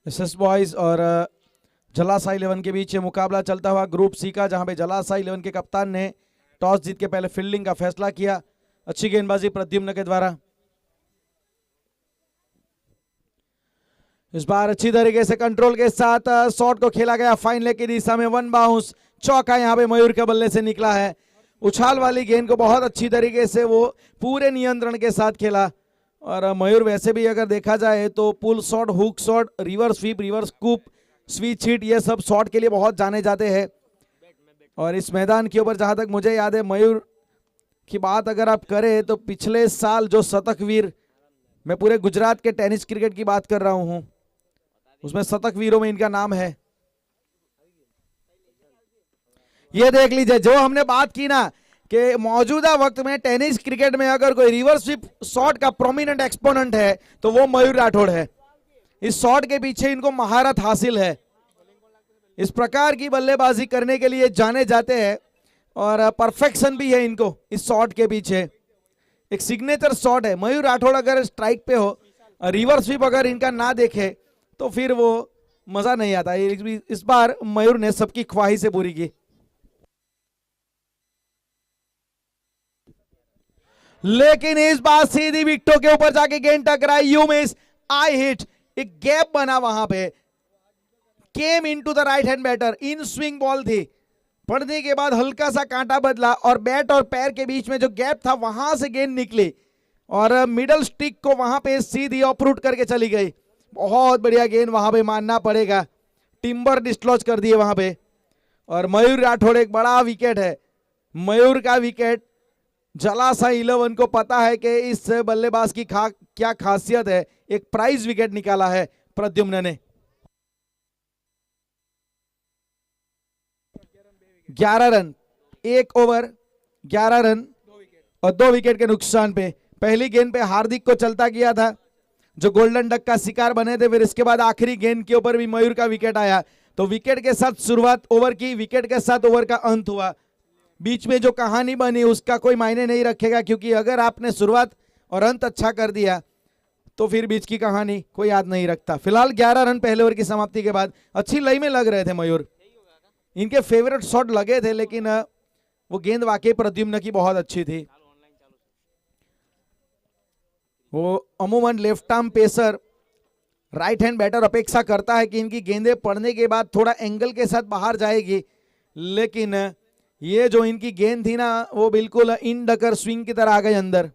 SS boys और जलासा 11 के बीच ये मुकाबला चलता हुआ ग्रुप सी का, जहां पे जलासा 11 के कप्तान ने टॉस जीत के पहले फील्डिंग का फैसला किया। अच्छी गेंदबाजी प्रद्युम्न के द्वारा। इस बार अच्छी तरीके से कंट्रोल के साथ शॉट को खेला गया फाइन लेग की दिशा में, वन बाउंस चौका यहां पे मयूर के बल्ले से निकला है। उछाल वाली गेंद को बहुत अच्छी तरीके से वो पूरे नियंत्रण के साथ खेला। और मयूर वैसे भी अगर देखा जाए तो pull shot, hook shot, reverse sweep, reverse scoop, switch hit, ये सब शॉट के लिए बहुत जाने जाते हैं। और इस मैदान के ऊपर जहां तक मुझे याद है, मयूर की बात अगर आप करें तो पिछले साल जो शतक वीर, मैं पूरे गुजरात के टेनिस क्रिकेट की बात कर रहा हूं, उसमें शतक वीरों में इनका नाम है। ये देख लीजिए, जो हमने बात की ना कि मौजूदा वक्त में टेनिस क्रिकेट में अगर कोई रिवर्स स्वीप शॉट का प्रोमिनेंट एक्सपोनेंट है तो वो मयूर राठौड़ है। इस शॉट के पीछे इनको महारत हासिल है। इस प्रकार की बल्लेबाजी करने के लिए जाने जाते हैं और परफेक्शन भी है इनको इस शॉट के पीछे। एक सिग्नेचर शॉट है। मयूर राठौड़ अगर स्ट्राइक पे हो, रिवर्स स्वीप अगर इनका ना देखे तो फिर वो मजा नहीं आता। इस बार मयूर ने सबकी ख्वाहिशें पूरी की। लेकिन इस बार सीधी विकेटों के ऊपर जाके गेंद टकराई, यू मिस, आई हिट। एक गैप बना वहां पे, came into the right hand batter, in swing ball थी, पड़ने के बाद हल्का सा कांटा बदला और बैट और पैर के बीच में जो गैप था वहां से गेंद निकली और मिडल स्टिक को वहां पे सीधी ऑफरूट करके चली गई। बहुत बढ़िया गेंद वहां पे मानना पड़ेगा, टिम्बर डिस्लॉज कर दिए वहां पे। और मयूर राठौड़ एक बड़ा विकेट है, मयूर का विकेट। जलासा 11 को पता है कि इस बल्लेबाज की क्या खासियत है। एक प्राइज विकेट निकाला है प्रद्युम्न ने। 11 रन, 1 ओवर 11 रन और 2 विकेट के नुकसान पे। पहली गेंद पे हार्दिक को चलता किया था, जो गोल्डन डक का शिकार बने थे। फिर इसके बाद आखिरी गेंद के ऊपर भी मयूर का विकेट आया। तो विकेट के साथ शुरुआत ओवर की, विकेट के साथ ओवर का अंत हुआ। बीच में जो कहानी बनी उसका कोई मायने नहीं रखेगा, क्योंकि अगर आपने शुरुआत और अंत अच्छा कर दिया तो फिर बीच की कहानी कोई याद नहीं रखता। फिलहाल 11 रन पहले ओवर की समाप्ति के बाद। अच्छी लय में लग रहे थे मयूर, इनके फेवरेट शॉट लगे थे, लेकिन वो गेंद वाकई प्रद्युम्न की बहुत अच्छी थी। वो अमूमन left arm pacer, right hand batter अपेक्षा करता है कि इनकी गेंदें पड़ने के बाद थोड़ा एंगल के साथ बाहर जाएगी, लेकिन ये जो इनकी गेंद थी ना वो बिल्कुल इन डकर स्विंग की तरह आ गई अंदर।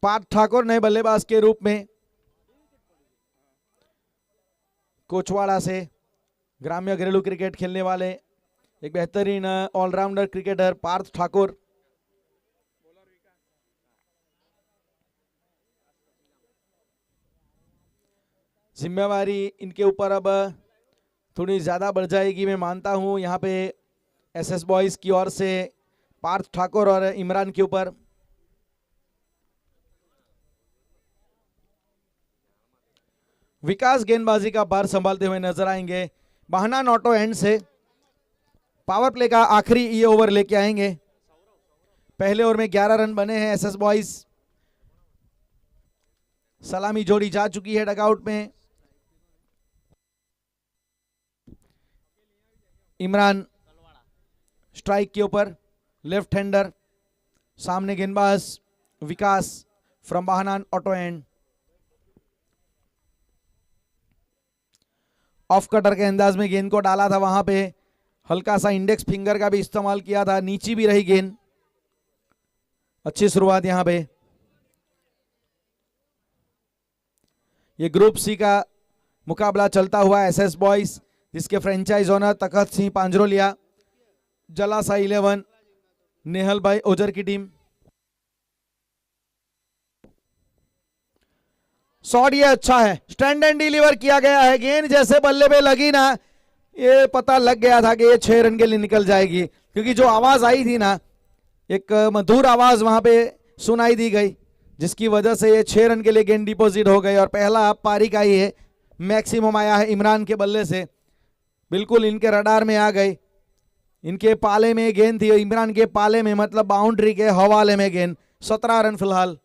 पार्थ ठाकुर नए बल्लेबाज के रूप में कोचवाड़ा से ग्राम्य घरेलू क्रिकेट खेलने वाले एक बेहतरीन ऑलराउंडर क्रिकेटर पार्थ ठाकुर। जिम्मेवारी इनके ऊपर अब थोड़ी ज्यादा बढ़ जाएगी, मैं मानता हूं। यहाँ पे एसएस बॉयज की ओर से पार्थ ठाकुर और इमरान के ऊपर। विकास गेंदबाजी का भार संभालते हुए नजर आएंगे। बहाना ऑटो एंड से पावर प्ले का आखिरी ये ओवर लेके आएंगे। पहले ओवर में 11 रन बने हैं एसएस बॉयज। सलामी जोड़ी जा चुकी है डगआउट में। इमरान स्ट्राइक के ऊपर, लेफ्ट हैंडर। सामने गेंदबाज Vikas from Bahana auto end. Off cutter के अंदाज में गेंद को डाला था, वहां पे हल्का सा इंडेक्स फिंगर का भी इस्तेमाल किया था, नीची भी रही गेंद। अच्छी शुरुआत यहां पे। ये ग्रुप सी का मुकाबला चलता हुआ एसएस बॉयज, जिसके फ्रेंचाइज ओनर तखत सिंह पांजरोलिया, जलासा 11 नेहल भाई ओजर की टीम। शॉट ये अच्छा है, स्टैंड एंड डिलीवर किया गया है। गेंद जैसे बल्ले पे लगी ना, ये पता लग गया था कि ये 6 रन के लिए निकल जाएगी, क्योंकि जो आवाज आई थी ना, एक मधुर आवाज वहां पे सुनाई दी गई, जिसकी वजह से ये 6 रन के लिए गेंद डिपॉजिट हो गई। और पहला पारी का ही है, मैक्सिमम आया है इमरान के बल्ले से, बिल्कुल इनके रडार में आ गई। इनके पाले में गेंद थी, इमरान के पाले में मतलब बाउंड्री के हवाले में गेंद। 17 रन फिलहाल।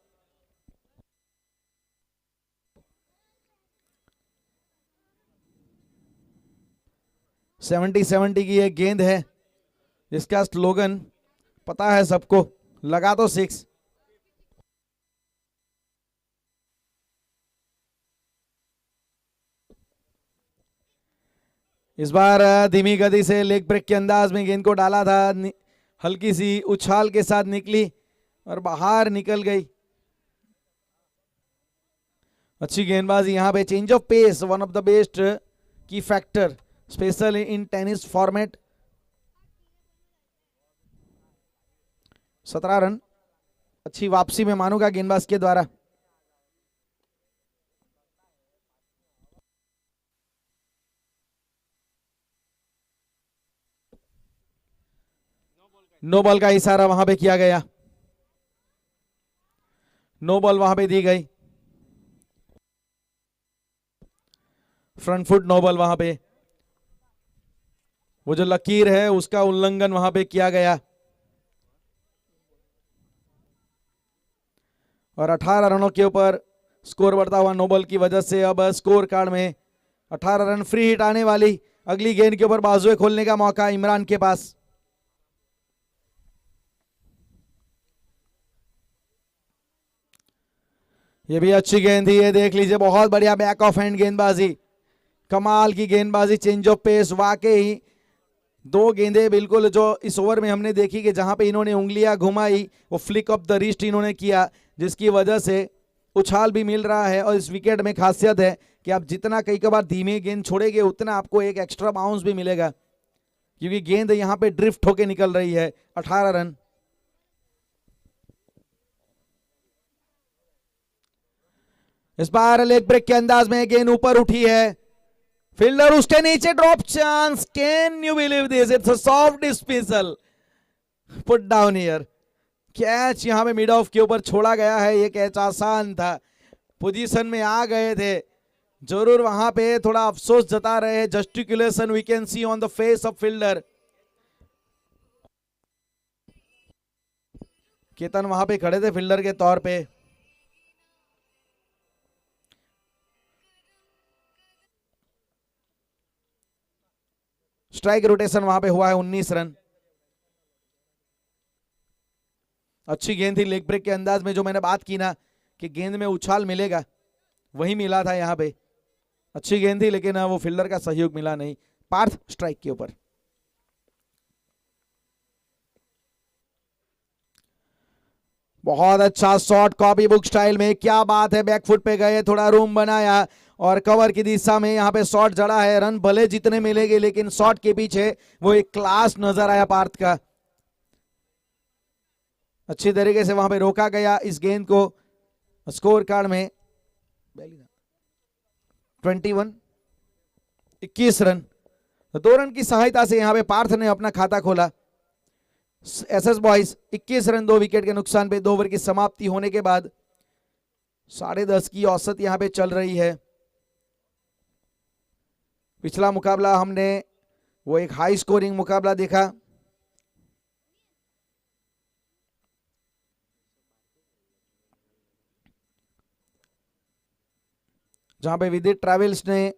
सेवेंटी 70 की एक गेंद है जिसका स्लोगन पता है सबको, लगा तो 6। इस बार धीमी गति से लेग ब्रेक के अंदाज में गेंद को डाला था, हल्की सी उछाल के साथ निकली और बाहर निकल गई। अच्छी गेंदबाजी यहाँ पे। Change of pace one of the best key factor special in tennis format. 17 run. अच्छी वापसी में मानूंगा गेंदबाज के द्वारा। नो बॉल का इशारा वहां पे किया गया, नो बॉल वहां पे दी गई। फ्रंट फुट नो बॉल वहां पे, वो जो लकीर है उसका उल्लंघन वहां पे किया गया। और 18 रनों के ऊपर स्कोर बढ़ता हुआ नो बॉल की वजह से अब स्कोर कार्ड में 18 रन। फ्री हिट आने वाली, अगली गेंद के ऊपर बाजुए खोलने का मौका इमरान के पास। ये भी अच्छी गेंद थी, ये देख लीजिए, बहुत बढ़िया बैक ऑफ हैंड गेंदबाजी, कमाल की गेंदबाजी। चेंज ऑफ पेस वाकई दो गेंदें बिल्कुल जो इस ओवर में हमने देखी कि जहां पे इन्होंने उंगलियां घुमाई, वो फ्लिक ऑफ द रिस्ट इन्होंने किया, जिसकी वजह से उछाल भी मिल रहा है। और इस विकेट में खासियत है कि आप जितना कई बार धीमे गेंद छोड़ेंगे उतना आपको एक एक्स्ट्रा बाउंस भी मिलेगा, क्योंकि गेंद यहां पे ड्रिफ्ट होके निकल रही है। 18 रन। इस बार लेग ब्रेक के अंदाज में गेंद ऊपर उठी है, फील्डर उसके नीचे, drop chance. Can you believe this, it's a soft dismissal, put down here. Catch यहां पे मिड ऑफ के ऊपर छोड़ा गया है, ये कैच आसान था, पोजीशन में आ गए थे। जरूर वहां पे थोड़ा अफसोस जता रहे हैं, gesticulation we can see on the face of fielder. Ketan वहां पे खड़े थे फील्डर के तौर पे। स्ट्राइक रोटेशन वहां पे हुआ है। 19 रन। अच्छी गेंद थी लेग ब्रेक के अंदाज में, जो मैंने बात की ना कि गेंद में उछाल मिलेगा, वही मिला था यहां पे। अच्छी गेंद थी लेकिन वो फील्डर का सहयोग मिला नहीं। पार्थ स्ट्राइक के ऊपर। बहुत अच्छा शॉट, कॉपी बुक स्टाइल में, क्या बात है। बैकफुट पे गए, थोड़ा रूम बनाया और कवर की दिशा में यहाँ पे शॉट जड़ा है। रन भले जितने मिलेंगे लेकिन शॉट के पीछे वो एक क्लास नजर आया पार्थ का। अच्छी तरीके से वहां पे रोका गया इस गेंद को। स्कोर कार्ड में 21, 21 रन। तो 2 रन की सहायता से यहां पे पार्थ ने अपना खाता खोला। एसएस बॉयज 21 रन 2 विकेट के नुकसान पे 2 ओवर की समाप्ति होने के बाद 10.5 की औसत यहां पे चल रही है। पिछला मुकाबला हमने वो एक हाई स्कोरिंग मुकाबला देखा, जहां पे विदित ट्रैवल्स ने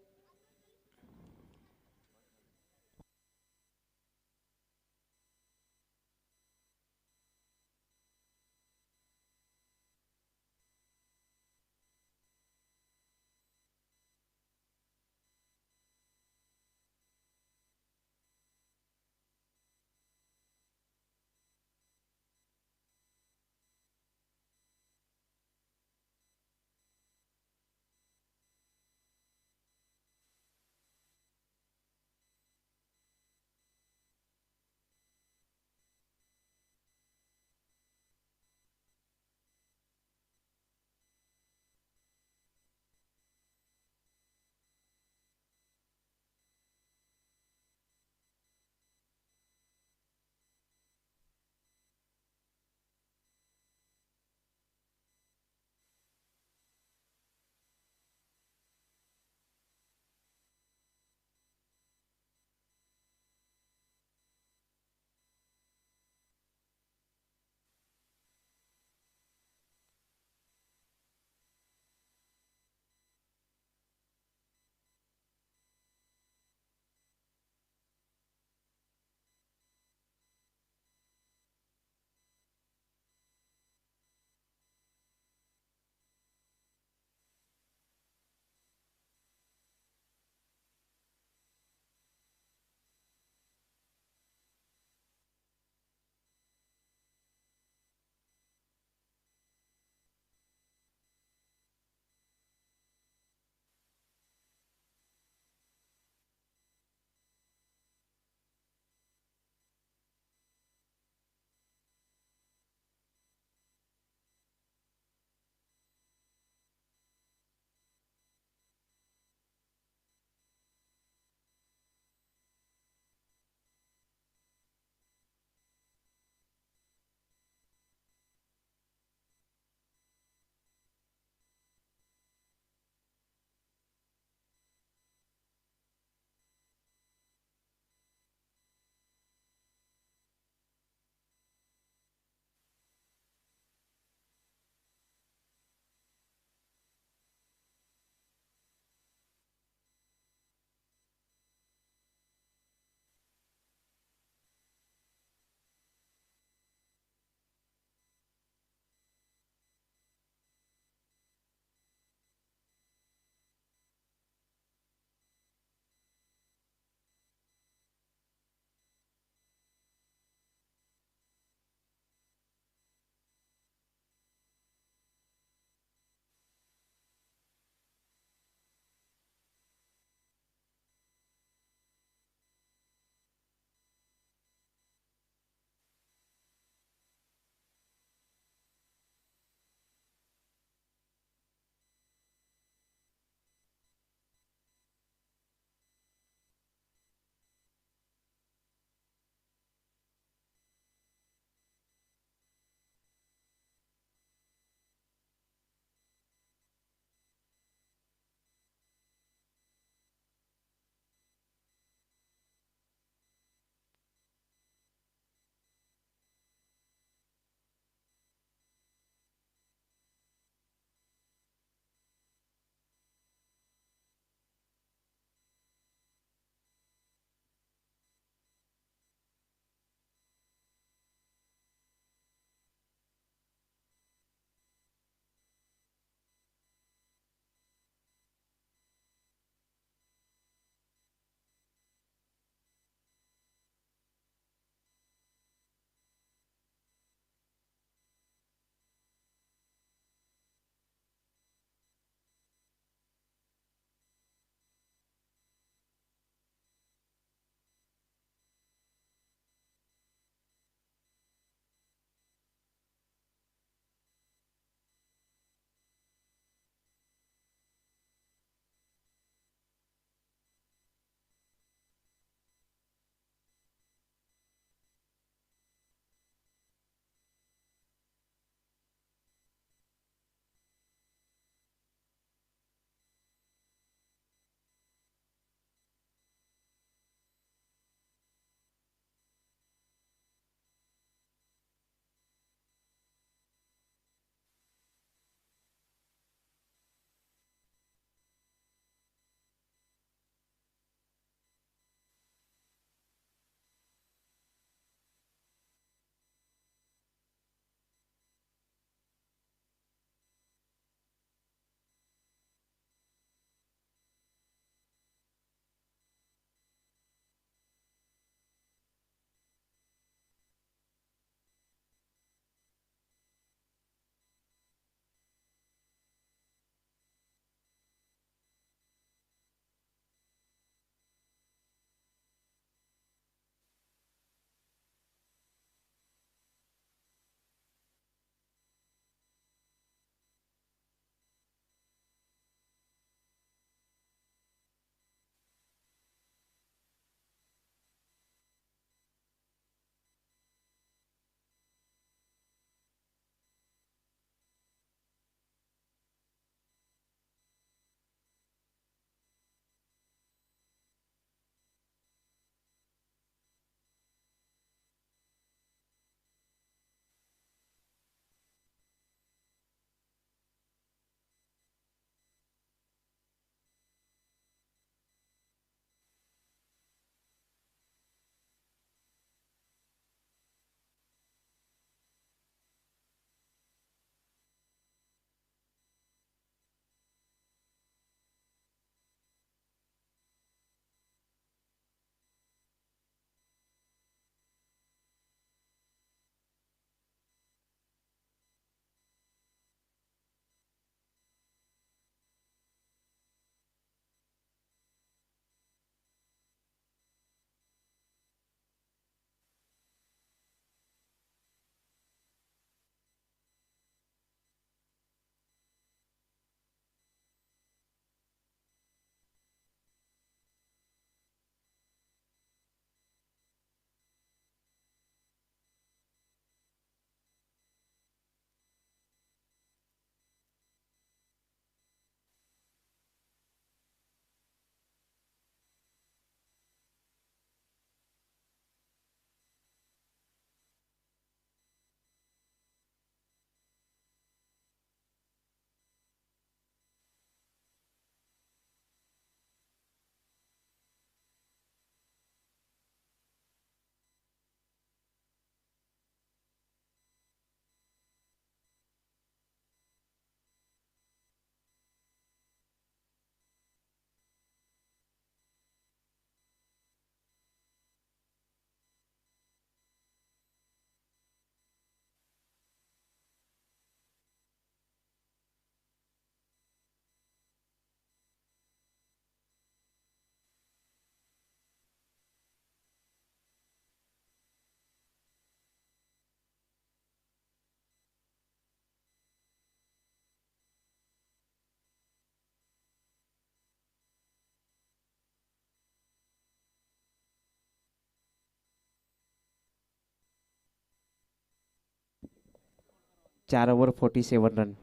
4 over 47 run.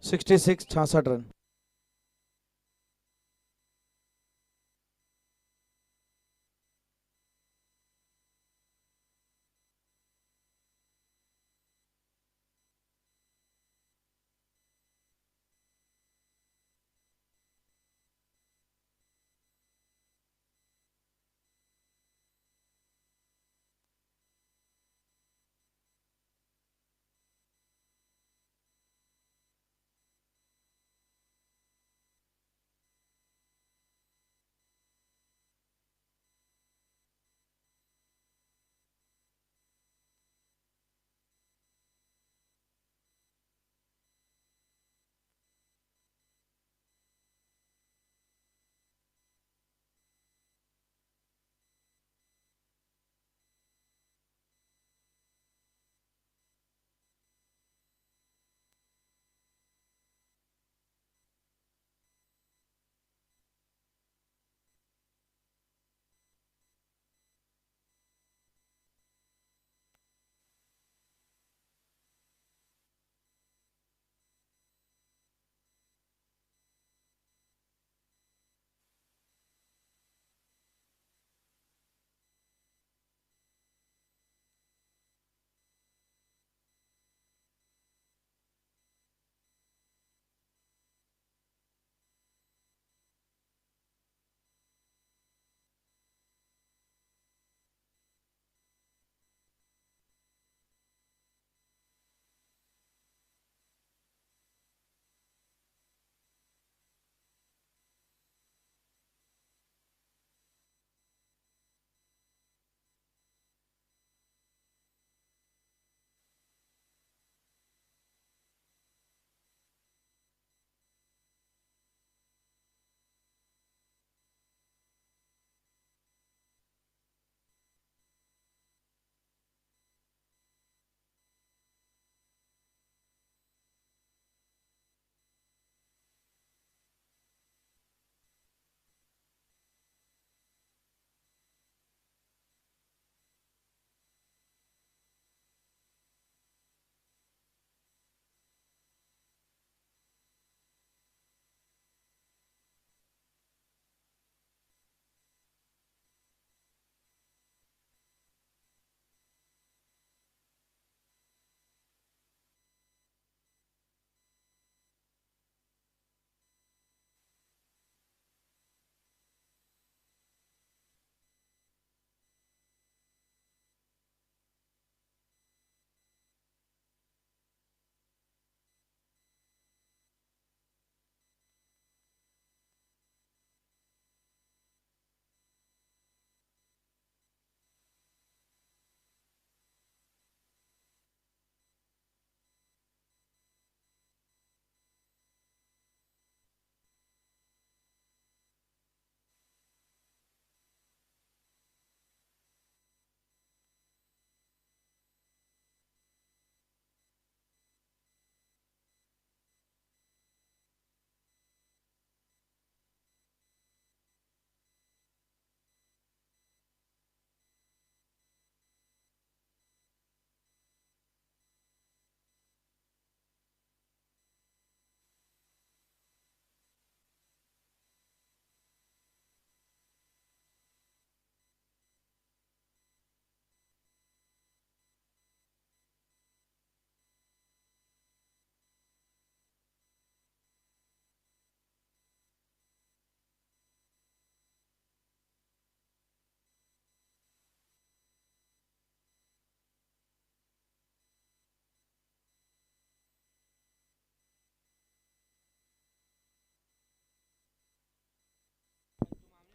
Sixty six 66 run.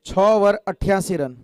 6 over 88 run.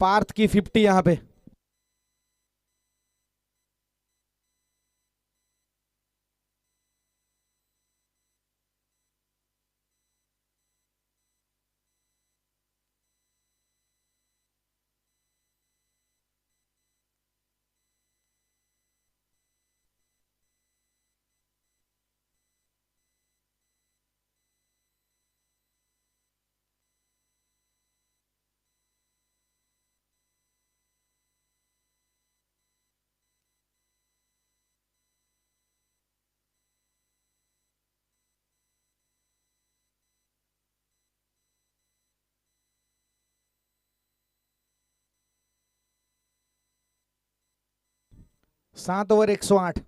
Parth की 50 यहां पे। सात ओवर 108।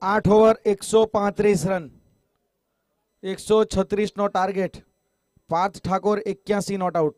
8 ओवर 135 रन, 136 નો target. Parth Thakor 81 not out.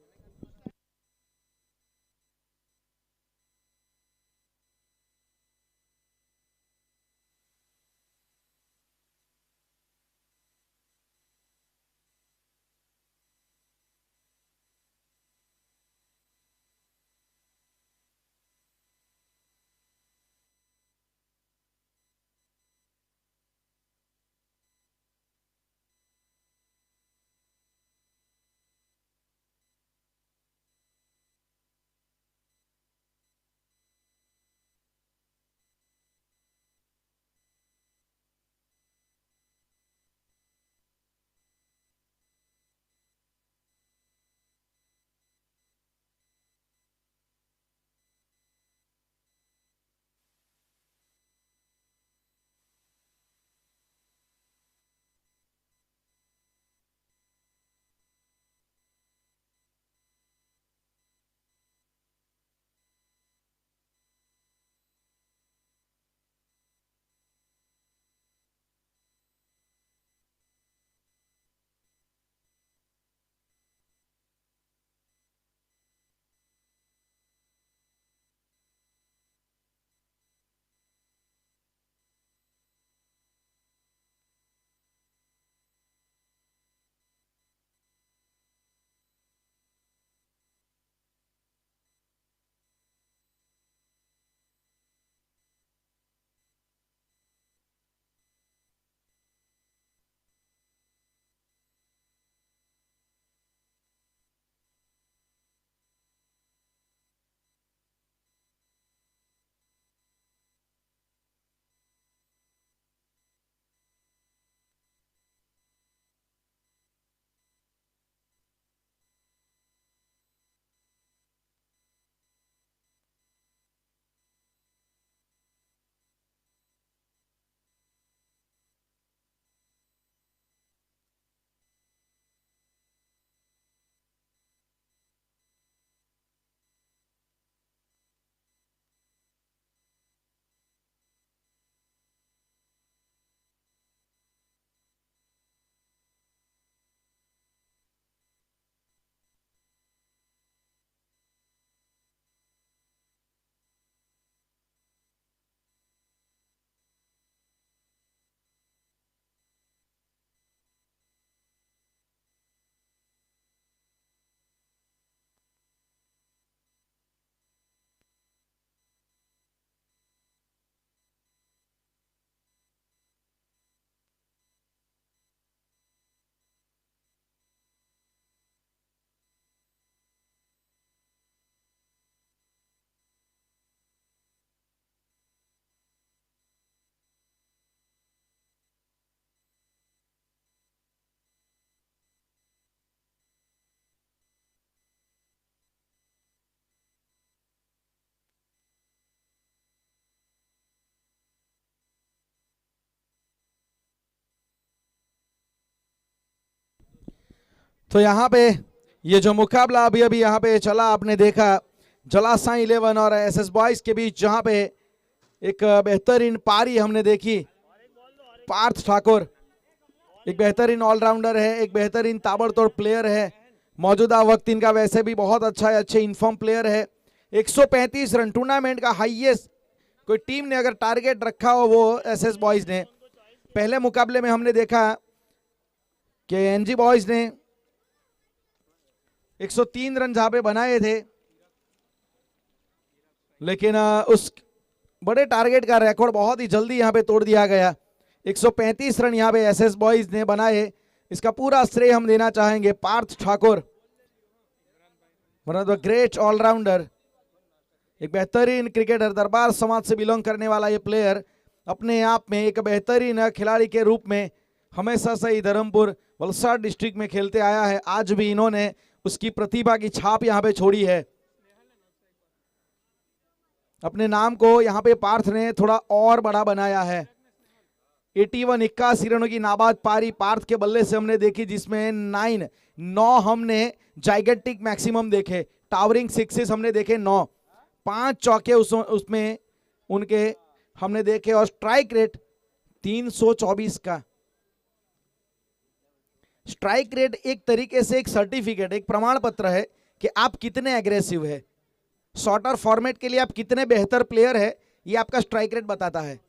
तो यहाँ पे ये जो मुकाबला अभी अभी यहाँ पे चला, आपने देखा जलासाई 11 और एसएस बॉयज के बीच, जहाँ पे एक बेहतरीन पारी हमने देखी. पार्थ ठाकुर एक बेहतरीन ऑलराउंडर है, एक बेहतरीन ताबड़तोड़ प्लेयर है. मौजूदा वक्त इनका वैसे भी बहुत अच्छा है, अच्छे इन्फॉर्म प्लेयर है. 135 रन टूर्नामेंट का हाईएस्ट कोई टीम ने अगर टारगेट रखा हो वो एसएस बॉयज ने. पहले मुकाबले में हमने देखा कि एनजी बॉयज ने 103 रन जहां पे बनाए थे, लेकिन उस बड़े टारगेट का रिकॉर्ड बहुत ही जल्दी यहां पे तोड़ दिया गया. 135 रन यहां पे एसएस बॉयज ने बनाए. इसका पूरा श्रेय हम देना चाहेंगे Parth Thakur, one of the great allrounder, एक बेहतरीन क्रिकेटर, दरबार समाज से बिलोंग करने वाला ये प्लेयर अपने आप में एक बेहतरीन खिलाड़ी के रूप में हमेशा से ही धर्मपुर वलसाड डिस्ट्रिक्ट में खेलते आया है. आज भी इन्होंने उसकी प्रतिभा की छाप यहां पे छोड़ी है. अपने नाम को यहां पे पार्थ ने थोड़ा और बड़ा बनाया है. 81 रनों की नाबाद पारी पार्थ के बल्ले से हमने देखी, जिसमें 9 हमने जाइगेटिक मैक्सिमम देखे, टावरिंग सिक्सेस हमने देखे 9, 5 चौके उसमें उनके हमने देखे, और स्ट्राइक रेट 324 का स्ट्राइक रेट एक तरीके से एक सर्टिफिकेट, एक प्रमाण पत्र है कि आप कितने एग्रेसिव है, शॉर्टर फॉर्मेट के लिए आप कितने बेहतर प्लेयर है, ये आपका स्ट्राइक रेट बताता है।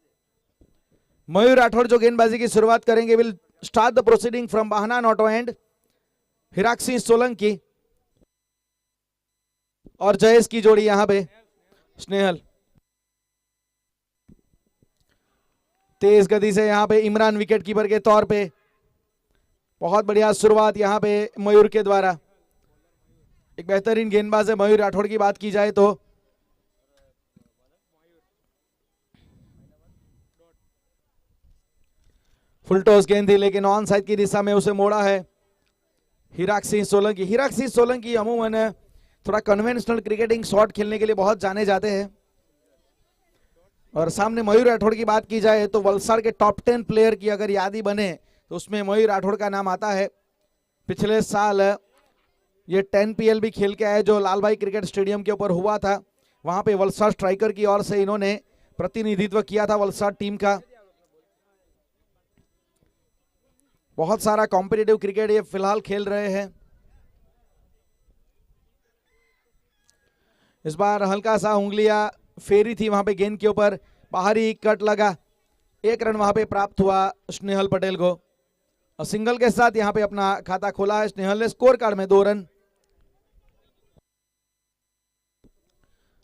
मयूर राठौड़ जो गेंदबाजी की शुरुआत करेंगे, will start the proceeding from बहाना नॉटो एंड। हिराक्सी सोलंकी और जयेश की जोड़ी यहां पे स्नेहल। तेज गति से यहां पे इमरान विकेट कीपर के तौर पे, बहुत बढ़िया शुरुआत यहां पे मयूर के द्वारा। एक बेहतरीन गेंदबाज है मयूर राठौड़ की बात की जाए तो। फुल टॉस गेंद थी लेकिन ऑन साइड की दिशा में उसे मोड़ा है हिराक्सी सोलंकी। हिराक्सी सोलंकी अमूमन थोड़ा कन्वेंशनल क्रिकेटिंग शॉट खेलने के लिए बहुत जाने जाते हैं। और सामने मयूर राठौड़ की बात की जाए तो वलसाड़ के टॉप 10 प्लेयर की अगर यादी बने तो उसमें मयूर राठौड़ का नाम आता है। पिछले साल ये 10 PL भी खेल के आए जो लाल भाई क्रिकेट स्टेडियम के ऊपर हुआ था, वहां पे वलसाड़ स्ट्राइकर की ओर से इन्होंने प्रतिनिधित्व किया था वलसाड़ टीम का। बहुत सारा कॉम्पिटिटिव क्रिकेट ये फिलहाल खेल रहे हैं। इस बार हल्का सा उंगलियां फेरी थी वहां पे गेंद के ऊपर, बाहरी कट लगा, 1 रन वहां पे प्राप्त हुआ स्नेहल पटेल को। और सिंगल के साथ यहां पे अपना खाता खोला है स्नेहल ने। स्कोर कार्ड में 2 रन।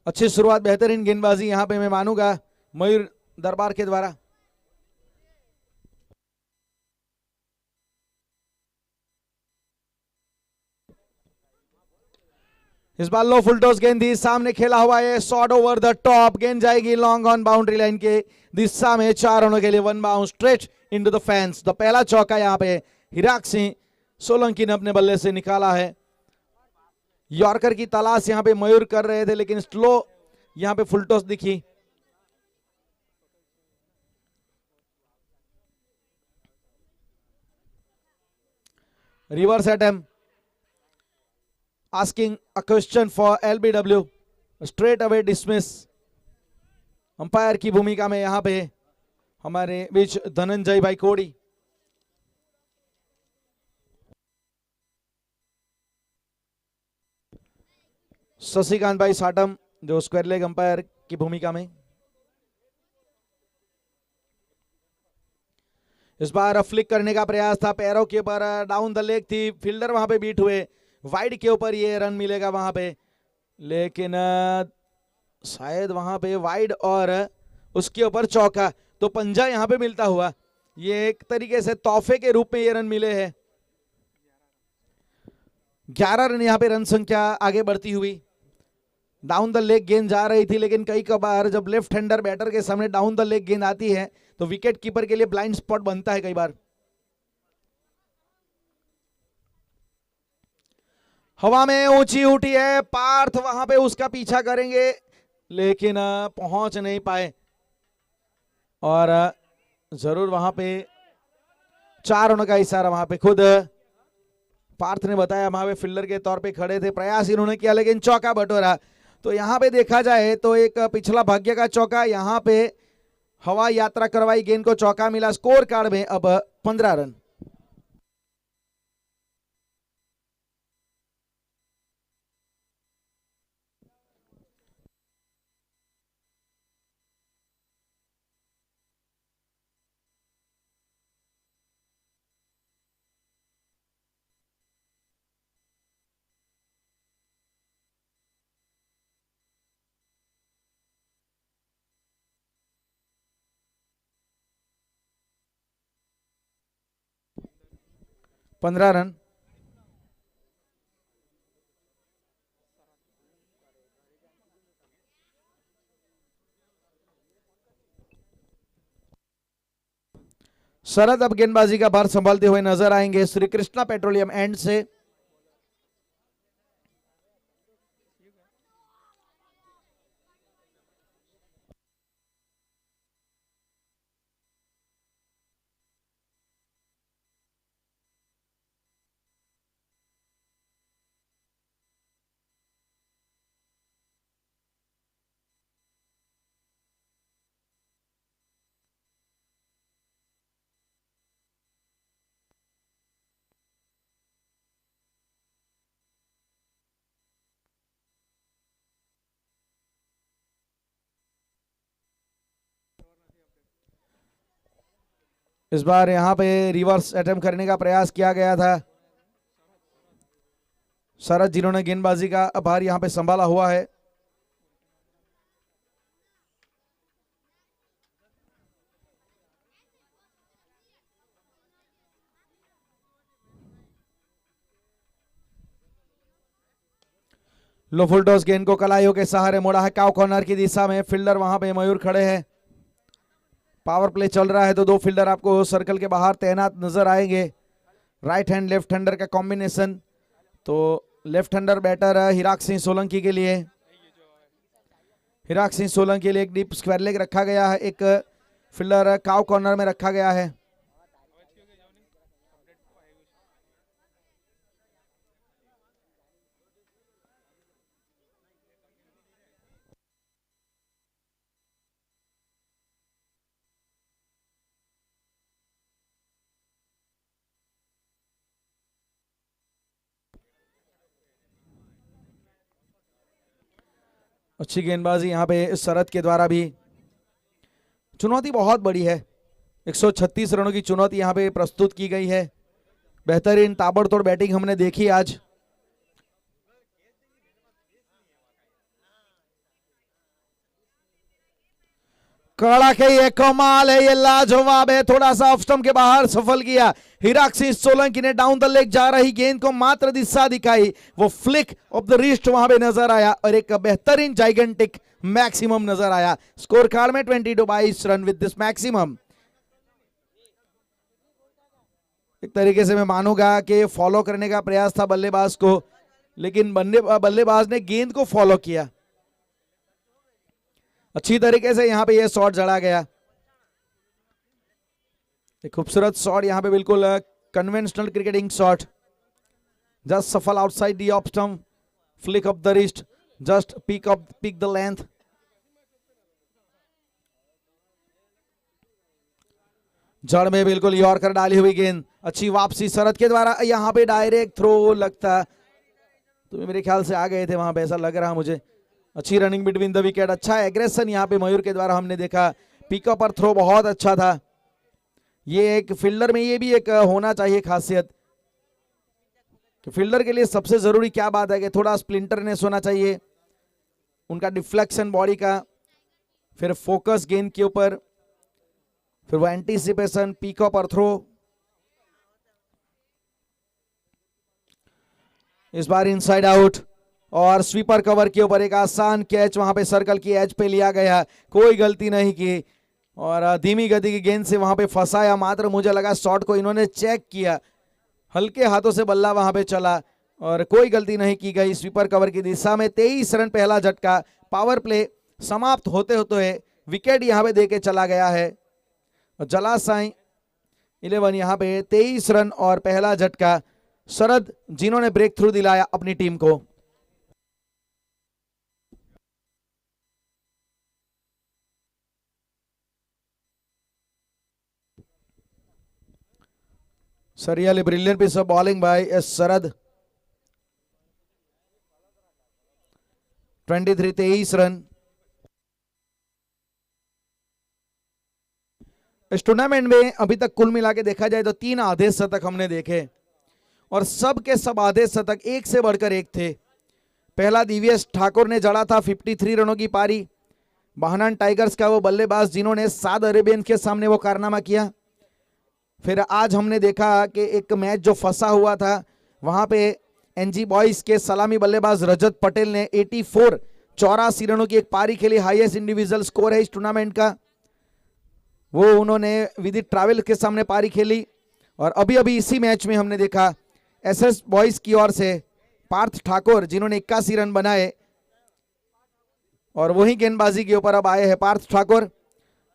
अच्छी शुरुआत, बेहतरीन गेंदबाजी यहां पे मैं मानूंगा मयूर दरबार के द्वारा। इस बार लो फुल टॉस गेंद थी, सामने खेला हुआ है शॉट ओवर द टॉप, गेंद जाएगी लॉन्ग ऑन बाउंड्री लाइन के दिशा में, 4 रनों के लिए 1 bounce straight into the fans. The पहला चौका यहां पे हिराक्सी सोलंकी ने अपने बल्ले से निकाला है। यॉर्कर की तलाश यहां पे मयूर कर रहे थे लेकिन स्लो यहां पे फुल टॉस दिखी। Reverse attempt, asking a question for LBW, straight away dismiss। Umpire की भूमिका में यहां पे हमारे बीच धनंजय भाई कोड़ी। शशिकांत भाई साटम जो स्क्वायर लेग अंपायर की भूमिका में। इस बार फ्लिक करने का प्रयास था, पैरों के ऊपर डाउन द लेग थी, फील्डर वहां पे बीट हुए, वाइड के ऊपर ये रन मिलेगा वहां पे, लेकिन शायद वहां पे वाइड और उसके ऊपर चौका, तो पंजा यहां पे मिलता हुआ, ये एक तरीके से तोहफे के रूप में ये रन मिले हैं। 11 रन यहां पे रन संख्या आगे बढ़ती हुई। डाउन द लेग गेंद जा रही थी लेकिन कई कबार जब लेफ्ट हैंडर बैटर के सामने डाउन द लेग गेंद आती है तो विकेट कीपर के लिए ब्लाइंड स्पॉट बनता है कई बार। हवा में ऊंची उठी है, पार्थ वहां पे उसका पीछा करेंगे लेकिन पहुंच नहीं पाए और जरूर वहां पे 4 रनों का इशारा वहां पे खुद पार्थ ने बताया, वहां पे फील्डर के तौर पे खड़े थे, प्रयास इन्होंने किया लेकिन चौका बटोरा। तो यहां पे देखा जाए तो एक पिछला भाग्य का चौका, यहां पे हवा यात्रा करवाई, गेंद को चौका मिला। स्कोर कार्ड में अब 15 रन। पंद्रह रन। शरद अब गेंदबाजी का भार संभालते हुए नजर आएंगे श्री कृष्णा पेट्रोलियम एंड से। इस बार यहां पे रिवर्स अटेम्प्ट करने का प्रयास किया गया था। शरद जिन्होंने गेंदबाजी का भार यहां पे संभाला हुआ है। लो फुल टॉस गेंद को कलाइयों के सहारे मोड़ा है काउ कॉर्नर की दिशा में। फील्डर वहां पे मयूर खड़े हैं। पावर प्ले चल रहा है तो दो फील्डर आपको सर्कल के बाहर तैनात नजर आएंगे। राइट हैंड लेफ्ट हैंडर का कॉम्बिनेशन। तो left hander batter Hirak Singh Solanki के लिए, हिराक सिंह सोलंकी के लिए एक डीप स्क्वायर लेग रखा गया है। एक फील्डर काउ कॉर्नर में रखा गया है। अच्छी गेंदबाजी यहां पे शरद के द्वारा भी। चुनौती बहुत बड़ी है। 136 रनों की चुनौती यहां पे प्रस्तुत की गई है। बेहतरीन ताबड़तोड़ बैटिंग हमने देखी आज। कड़ाके ये कमाल है, ये लाजवाब है। थोड़ा सा ऑफ स्टंप के बाहर सफल किया। हिराक सिंह सोलंकी ने डाउन द लेग जा रही गेंद को मात्र दिशा दिखाई। वो फ्लिक ऑफ द रिस्ट वहां पे नजर आया और एक बेहतरीन जाइगेंटिक मैक्सिमम नजर आया। स्कोर कार्ड में 22 रन विद दिस मैक्सिमम। एक तरीके से मैं मानूंगा कि फॉलो करने का प्रयास था बल्लेबाज को, लेकिन बल्लेबाज ने गेंद को फॉलो किया। अच्छी तरीके से यहां पे ये शॉट जड़ा गया। एक खूबसूरत शॉट यहां पे, बिल्कुल कन्वेंशनल क्रिकेटिंग शॉट। जस्ट सफल outside the off stump, flick off the wrist, just pick the length. जड़ में बिल्कुल यॉर्कर डाली हुई गेंद। अच्छी वापसी शरद के द्वारा। यहां पे डायरेक्ट थ्रो लगता तो मेरे ख्याल से आ गए थे वहां पे, ऐसा लग रहा मुझे। अच्छी रनिंग बिटवीन द विकेट, अच्छा एग्रेशन यहाँ पे मयूर के द्वारा हमने देखा। पिकअप और थ्रो बहुत अच्छा था। ये एक फील्डर में ये भी एक होना चाहिए खासियत कि फील्डर के लिए सबसे जरूरी क्या बात है कि थोड़ा स्प्लिंटरनेस होना चाहिए, उनका डिफ्लेक्शन बॉडी का, फिर फोकस गेंद के ऊपर, फिर वो एंटीसिपेशन, पिकअप और थ्रो। इस बार इनसाइड आउट और स्वीपर कवर के ऊपर एक आसान कैच वहां पे सर्कल की एज पे लिया गया। कोई गलती नहीं की और धीमी गति की गेंद से वहां पे फंसाया। मात्र मुझे लगा शॉट को इन्होंने चेक किया, हल्के हाथों से बल्ला वहां पे चला और कोई गलती नहीं की गई। स्वीपर कवर की दिशा में 23 रन पहला झटका। पावर प्ले समाप्त होते होते विकेट यहां पे देके चला गया है। जलासाई 11 यहां पे 23 रन और पहला झटका। शरद जिन्होंने ब्रेक थ्रू दिलाया अपनी टीम को। Really brilliant piece of bowling by Sarad. 23 run. इस टूर्नामेंट में अभी तक कुल मिला के देखा जाए तो 3 आधे शतक हमने देखे और सब के सब आधे शतक एक से बढ़कर एक थे। पहला दिव्येश ठाकुर ने जड़ा था 53 रनों की पारी। बाहनान टाइगर्स का वो बल्लेबाज जिन्होंने साद अरेबियन के सामने वो कारनामा किया। फिर आज हमने देखा कि एक मैच जो फंसा हुआ था वहां पे एनजी बॉयज के सलामी बल्लेबाज रजत पटेल ने 84 रनों की एक पारी खेली। हाईएस्ट इंडिविजुअल स्कोर है इस टूर्नामेंट का। वो उन्होंने विदित ट्रैवल के सामने पारी खेली और अभी अभी इसी मैच में हमने देखा एसएस बॉयज की ओर से पार्थ ठाकुर जिन्होंने 81 रन बनाए और वही गेंदबाजी के ऊपर अब आए हैं Parth Thakur.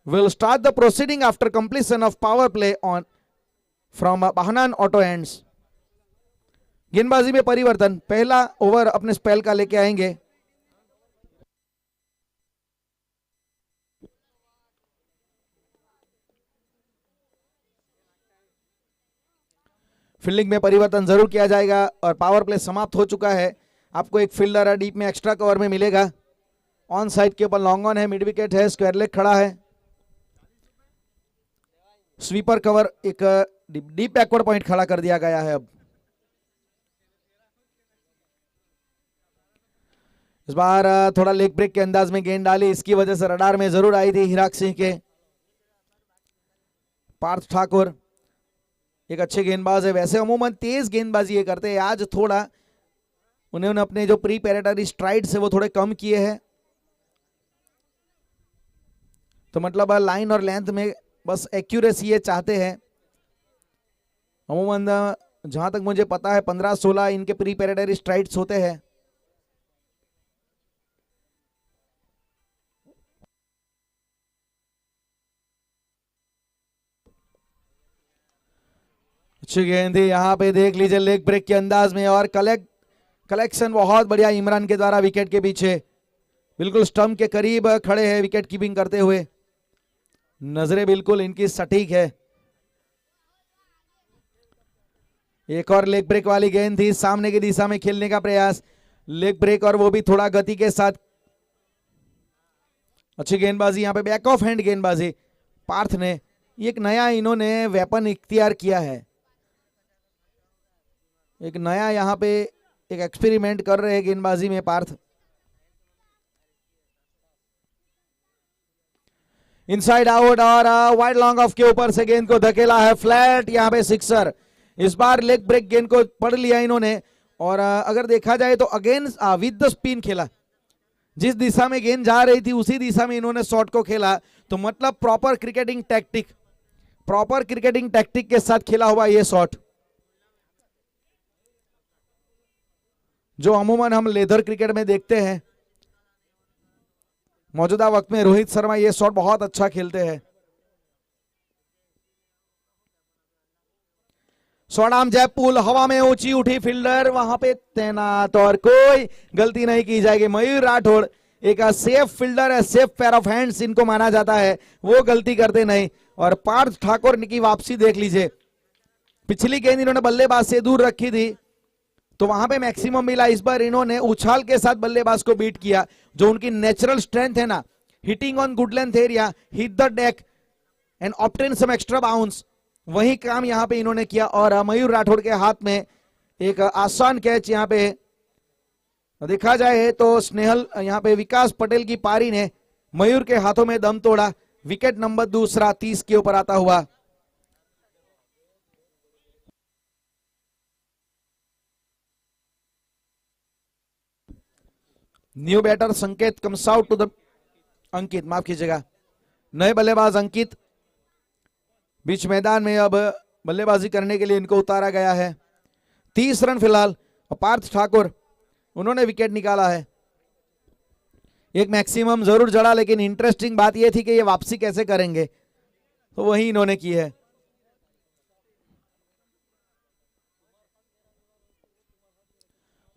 Will start the proceeding after completion of power play on from बाहनान ऑटो एंड्स। गेंदबाजी में परिवर्तन, पहला ओवर अपने स्पेल का लेके आएंगे। फील्डिंग में परिवर्तन जरूर किया जाएगा और पावर प्ले समाप्त हो चुका है। आपको एक फील्डर डीप में एक्स्ट्रा कवर में मिलेगा। ऑन साइड के ऊपर लॉन्ग ऑन है, मिड विकेट है, स्क्वायर लेग खड़ा है। स्वीपर कवर, एक डीप बैकवर्ड पॉइंट खड़ा कर दिया गया है। अब इस बार थोड़ा लेग ब्रेक के अंदाज में गेंद डाली, इसकी वजह से रडार में जरूर आई थी हिराक सिंह के। पार्थ ठाकुर एक अच्छे गेंदबाज है, वैसे अमूमन तेज गेंदबाजी ये करते हैं, आज थोड़ा उन्होंने अपने जो प्री पैरेटरी स्ट्राइड्स है वो थोड़े कम किए हैं, तो मतलब लाइन और लेंथ में बस एक्यूरेसी ये चाहते हैं। अमूमन जहां तक मुझे पता है 15-16 इनके प्री पैरेटरी स्ट्राइड्स होते हैं। अच्छी गेंद थी, यहाँ पे देख लीजिए लेग ब्रेक के अंदाज में, और कलेक्शन बहुत बढ़िया इमरान के द्वारा विकेट के पीछे, बिल्कुल स्टंप के करीब खड़े हैं विकेट कीपिंग करते हुए, नजरें बिल्कुल इनकी सटीक है। एक और लेग ब्रेक वाली गेंद थी, सामने की दिशा में खेलने का प्रयास, लेग ब्रेक और वो भी थोड़ा गति के साथ। अच्छी गेंदबाजी यहाँ पे, बैक ऑफ हैंड गेंदबाजी पार्थ ने, एक नया इन्होंने वेपन इख्तियार किया है, एक नया यहाँ पे एक एक्सपेरिमेंट कर रहे हैं गेंदबाजी में पार्थ। इनसाइड आउट और वाइड लॉन्ग ऑफ के ऊपर से गेंद को धकेला है फ्लैट, यहाँ पे सिक्सर। इस बार लेग ब्रेक गेंद को पढ़ लिया इन्होंने, और अगर देखा जाए तो अगेन विद द स्पिन खेला, जिस दिशा में गेंद जा रही थी उसी दिशा में इन्होंने शॉट को खेला, तो मतलब प्रॉपर क्रिकेटिंग टैक्टिक के साथ खेला हुआ ये शॉट, जो अमूमन हम लेदर क्रिकेट में देखते हैं। मौजूदा वक्त में रोहित शर्मा ये शॉट बहुत अच्छा खेलते हैं। स्वराम जयपुल हवा में ऊंची उठी, फील्डर वहां पे तैनात और कोई गलती नहीं की जाएगी। मयूर राठौड़ एक सेफ फील्डर है, सेफ पेयर ऑफ हैंड्स इनको माना जाता है, वो गलती करते नहीं। और पार्थ ठाकुर की वापसी देख लीजिए, पिछली गेंद इन्होंने बल्लेबाज से दूर रखी थी तो वहां पे मैक्सिमम मिला, इस बार इन्होंने उछाल के साथ बल्लेबाज को बीट किया, जो उनकी नेचुरल स्ट्रेंथ है ना, hitting on good length area, hit the deck and obtain some extra bounce, वही काम यहां पे इन्होंने किया। और मयूर राठौड़ के हाथ में एक आसान कैच, यहां पे देखा जाए तो स्नेहल, यहां पे विकास पटेल की पारी ने मयूर के हाथों में दम तोड़ा, विकेट नंबर दूसरा 30 के ऊपर आता हुआ। न्यू बैटर संकेत कम्स आउट टू द, अंकित माफ कीजिएगा, नए बल्लेबाज अंकित बीच मैदान में अब बल्लेबाजी करने के लिए इनको उतारा गया है। 30 रन फिलहाल, पार्थ ठाकुर उन्होंने विकेट निकाला है। एक मैक्सिमम जरूर जड़ा, लेकिन इंटरेस्टिंग बात यह थी कि ये वापसी कैसे करेंगे, तो वही इन्होंने की है।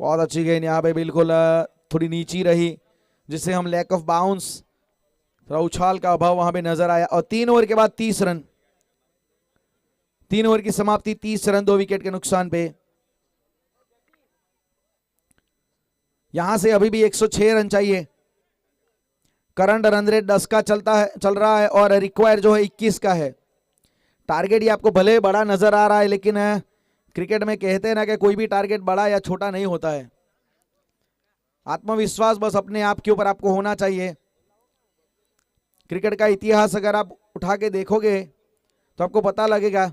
बहुत अच्छी गेंद यहाँ पे, बिल्कुल थोड़ी नीची रही, जिससे हम लैक ऑफ बाउंस, थोड़ा उछाल का अभाव वहां पे नजर आया। और 3 ओवर के बाद 30 रन, 3 ओवर की समाप्ति 30 रन 2 विकेट के नुकसान पे। यहां से अभी भी 106 रन चाहिए। करंट रन रेट 10 का चल रहा है और रिक्वायर जो है 21 का है। टारगेट ये आपको भले बड़ा नजर आ रहा है, लेकिन क्रिकेट में कहते हैं ना कि कोई भी टारगेट बड़ा या छोटा नहीं होता है। आत्मविश्वास बस अपने आप के ऊपर आपको होना चाहिए। क्रिकेट का इतिहास अगर आप उठा के देखोगे तो आपको पता लगेगा,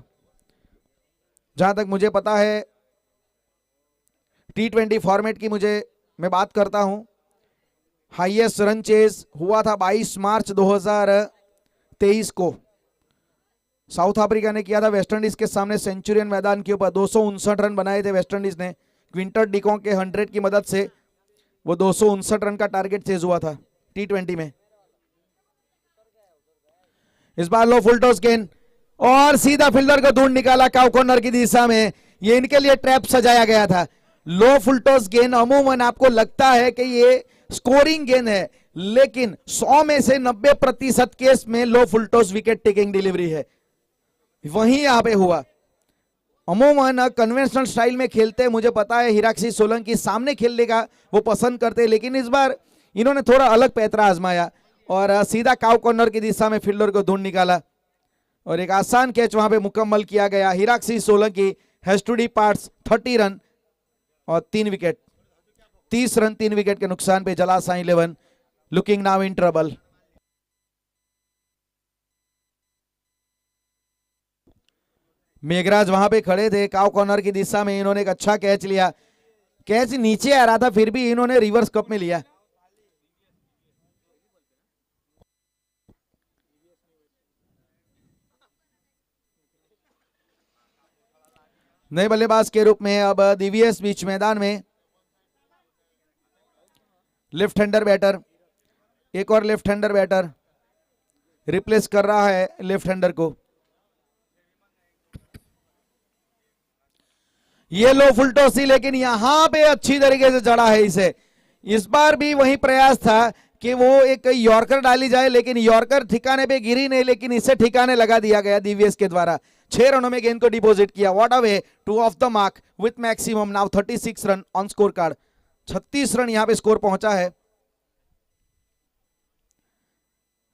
जहां तक मुझे पता है T20 फॉर्मेट की मैं बात करता हूं, हाईएस्ट रन चेज हुआ था 22 मार्च 2023 को, साउथ अफ्रीका ने किया था वेस्ट इंडीज के सामने सेंचुरियन मैदान के ऊपर। 259 रन बनाए थे वेस्ट इंडीज ने, क्विंटर डिकॉक के 100 की मदद से वो 259 रन का टारगेट चेज हुआ था T20 में। इस बार लो फुल टॉस गेंद और सीधा फील्डर को दूर निकाला काउ कॉर्नर की दिशा में, ये इनके लिए ट्रैप सजाया गया था। लो फुल टॉस गेंद अमूमन आपको लगता है कि ये स्कोरिंग गेंद है, लेकिन 100 में से 90% केस में low full toss wicket taking delivery है, वही यहां पे हुआ। अमूमन कन्वेंशनल स्टाइल में खेलते हैं, मुझे पता है हिराक्सी सोलंकी सामने खेलने का वो पसंद करते हैं, लेकिन इस बार इन्होंने थोड़ा अलग पैतरा आजमाया और सीधा काउ कॉर्नर की दिशा में फील्डर को ढूंढ निकाला और एक आसान कैच वहां पे मुकम्मल किया गया। हिराक्सी Solanki has two D parts 30 run और 3 विकेट, 30 रन 3 विकेट के नुकसान पे जलासा 11 looking now in trouble. Meghraj वहां पे खड़े थे काउ कॉर्नर की दिशा में, इन्होंने एक अच्छा कैच लिया। कैच नीचे आ रहा था फिर भी इन्होंने रिवर्स कप में लिया। नए बल्लेबाज के रूप में अब डीवीएस बीच मैदान में, लेफ्ट हैंडर बैटर, एक और लेफ्ट हैंडर बैटर रिप्लेस कर रहा है लेफ्ट हैंडर को। ये लो फुल टॉस थी लेकिन यहां पे अच्छी तरीके से जड़ा है इसे। इस बार भी वही प्रयास था कि वो एक यॉर्कर डाली जाए लेकिन यॉर्कर ठिकाने पे गिरी नहीं, लेकिन इसे ठिकाने लगा दिया गया डीवीएस के द्वारा। 6 रनों में गेंद को डिपॉजिट किया। What a way two of the mark with maximum now 36 run on score card. 36 run यहां पे स्कोर पहुंचा है।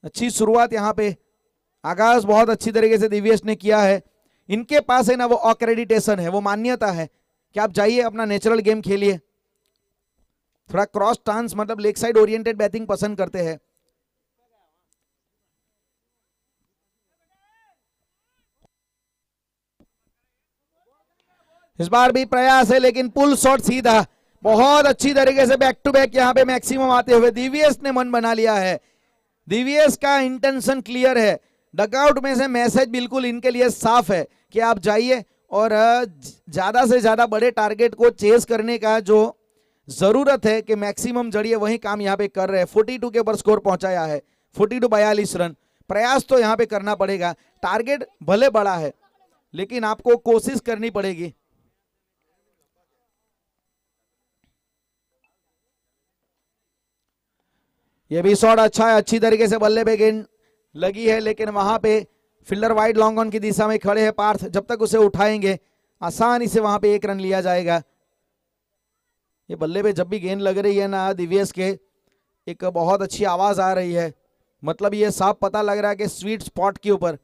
अच्छी शुरुआत यहां पे, आगाज बहुत अच्छी तरीके से डीवीएस ने किया है। इनके पास है ना वो अक्रेडिटेशन है, वो मान्यता है कि आप जाइए अपना नेचुरल गेम खेलिए। थोड़ा क्रॉस स्टांस मतलब लेग साइड ओरिएंटेड बैटिंग पसंद करते हैं। इस बार भी प्रयास है लेकिन पुल शॉट सीधा, बहुत अच्छी तरीके से बैक टू बैक यहां पे मैक्सिमम आते हुए डीवीएस ने मन बना लिया है। डीवीएस का इंटेंशन क्लियर है, डगआउट में से मैसेज बिल्कुल इनके लिए साफ है कि आप जाइए और ज्यादा से ज्यादा बड़े टारगेट को चेस करने का जो जरूरत है कि मैक्सिमम जड़िए, वही काम यहां पे कर रहे हैं। 42 के ऊपर स्कोर पहुंचाया है, 42 42 रन। प्रयास तो यहां पे करना पड़ेगा, टारगेट भले बड़ा है लेकिन आपको कोशिश करनी पड़ेगी। ये भी शॉट अच्छा है, अच्छी तरीके से बल्ले पे गेंद लगी है लेकिन वहां पे फील्डर वाइड लॉन्ग ऑन की दिशा में खड़े हैं पार्थ। जब तक उसे उठाएंगे आसानी से वहां पे 1 रन लिया जाएगा। ये बल्ले पे जब भी गेंद लग रही है ना डीवीएस के, एक बहुत अच्छी आवाज आ रही है, मतलब ये साफ पता लग रहा है कि स्वीट स्पॉट के ऊपर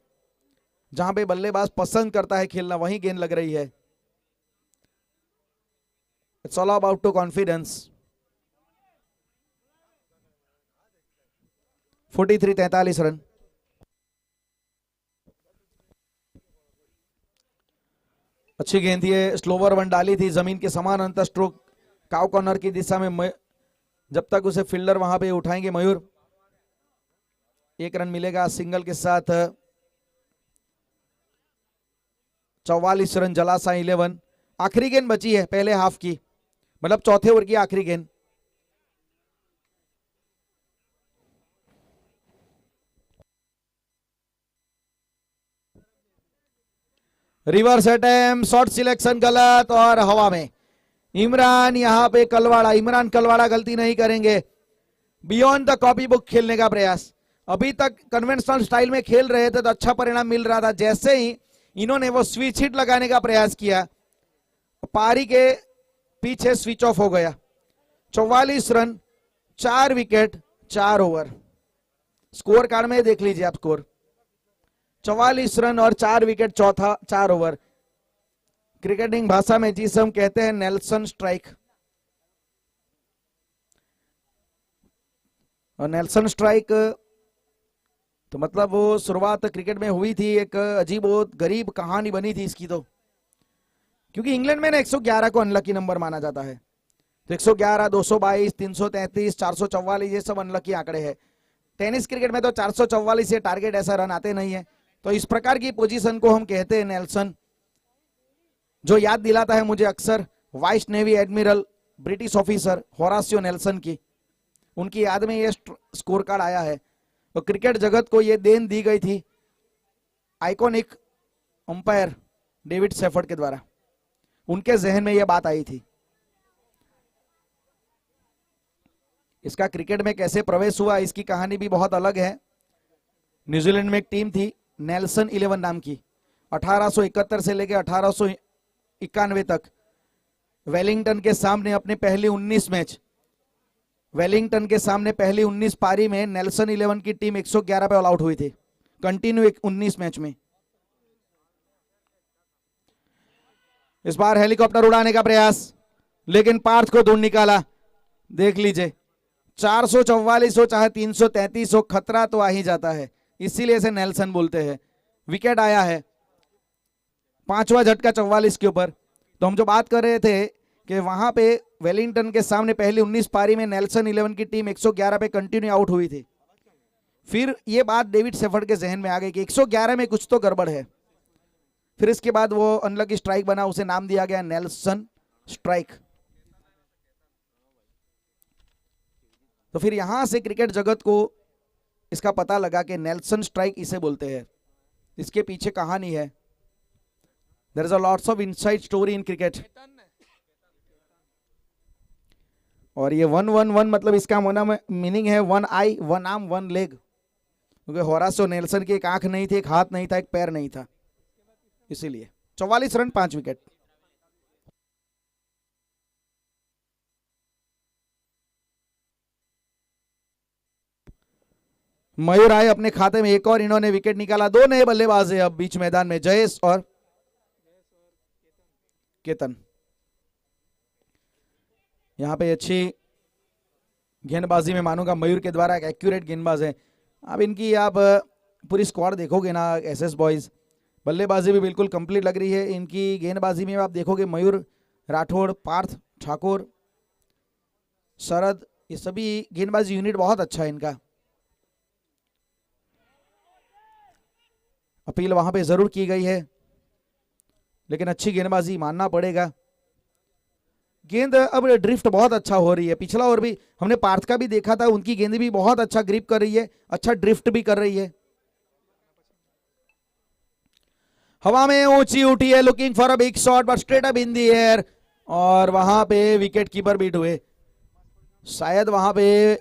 जहां पे बल्लेबाज पसंद करता है खेलना वहीं गेंद लग रही है। It's all about to confidence. 43 43 run. अच्छी गेंद थी, स्लोवर वन डाली थी, जमीन के समान अंतर स्ट्रोक काउ कॉर्नर की दिशा में। जब तक उसे फील्डर वहां पे उठाएंगे मयूर, 1 रन मिलेगा सिंगल के साथ। 44 रन जलासा 11। आखिरी गेंद बची है पहले हाफ की, मतलब चौथे ओवर की आखिरी गेंद। रिवर्स अटेम्प्ट, शॉट सिलेक्शन गलत और हवा में। इमरान यहां पे इमरान कलवाड़ा गलती नहीं करेंगे। बियॉन्ड द कॉपी बुक खेलने का प्रयास। अभी तक कन्वेंशनल स्टाइल में खेल रहे थे तो अच्छा परिणाम मिल रहा था, जैसे ही इन्होंने वो स्विच हिट लगाने का प्रयास किया पारी के पीछे स्विच ऑफ हो गया। 44 run 4 wicket 4 over. Score card में देख लीजिए आप स्कोर, 44 रन और 4 विकेट 4 ओवर। क्रिकेटिंग भाषा में जिसे हम कहते हैं नेल्सन स्ट्राइक। और नेल्सन स्ट्राइक तो मतलब वो शुरुआत क्रिकेट में हुई थी, एक अजीब बहुत गरीब कहानी बनी थी इसकी, तो क्योंकि इंग्लैंड में ना 111 को अनलकी नंबर माना जाता है, तो 111, 222, 333, 444 ये सब अनलकी आंकड़े हैं। टेनिस क्रिकेट में तो 444 से टारगेट ऐसा रन आते नहीं है, तो इस प्रकार की पोजीशन को हम कहते हैं नेल्सन, जो याद दिलाता है मुझे अक्सर vice navy admiral British officer Horacio Nelson की, उनकी याद में ये स्कोर कार्ड आया है। तो क्रिकेट जगत को ये देन दी गई थी आइकॉनिक अंपायर डेविड सेफर्ड के द्वारा, उनके जहन में यह बात आई थी। इसका क्रिकेट में कैसे प्रवेश हुआ इसकी कहानी भी बहुत अलग है। न्यूजीलैंड में एक टीम थी नेल्सन 11 नाम की, 1871 से लेकर 1891 तक वेलिंगटन के सामने अपने पहली 19 मैच, वेलिंगटन के सामने पहली 19 पारी में नेल्सन 11 की टीम 111 पे ऑल आउट हुई थी, कंटिन्यू 19 मैच में। इस बार हेलीकॉप्टर उड़ाने का प्रयास, लेकिन पार्थ को ढूंढ निकाला। देख लीजिए 444 हो चाहे 333 हो, खतरा तो आ ही जाता है, इसीलिए इसे नेल्सन बोलते हैं। विकेट आया है, पांचवा झटका 44 के ऊपर। तो हम जो बात कर रहे थे कि वहां पे वेलिंगटन के सामने पहली 19 पारी में नेल्सन 11 की टीम 111 पे कंटिन्यू आउट हुई थी। फिर ये बात डेविड सेफर्ड के जहन में आ गई कि 111 में कुछ तो गड़बड़ है। फिर इसके बाद वो अनलकी स्ट्राइक बना, उसे नाम दिया गया नेल्सन स्ट्राइक। तो फिर यहां से क्रिकेट जगत को इसका पता लगा कि नेल्सन स्ट्राइक इसे बोलते हैं। इसके पीछे कहानी है। There is a lots of inside story in cricket. और ये 1-1-1 मतलब इसका मीनिंग है 1 आई 1 आर्म 1 लेग, क्योंकि होरासियो नेल्सन की एक आंख नहीं थी, एक हाथ नहीं था, एक पैर नहीं था, इसीलिए। 44 रन 5 विकेट। मयूर आए अपने खाते में एक और, इन्होंने विकेट निकाला। दो नए बल्लेबाज है अब बीच मैदान में, जयेश और केतन। यहां पे अच्छी गेंदबाजी में मानूंगा मयूर के द्वारा, एक एक्यूरेट गेंदबाज है। अब इनकी आप पूरी स्क्वाड देखोगे ना, एसएस बॉयज, बल्लेबाजी भी बिल्कुल कंप्लीट लग रही है। इनकी गेंदबाजी में आप देखोगे मयूर, राठौड़, पार्थ, ठाकुर, शरद, ये सभी गेंदबाजी यूनिट बहुत अच्छा है इनका। अपील वहां पे जरूर की गई है, लेकिन अच्छी गेंदबाजी मानना पड़ेगा। गेंद अब ड्रिफ्ट बहुत अच्छा हो रही है। पिछला ओवर भी हमने पार्थ का भी देखा था, उनकी गेंद भी बहुत अच्छा ग्रिप कर रही है, अच्छा ड्रिफ्ट भी कर रही है। हवा में ऊंची उठी है, looking for a big shot but straight up in the air, और वहां पे विकेट कीपर बीट हुए। शायद वहां पे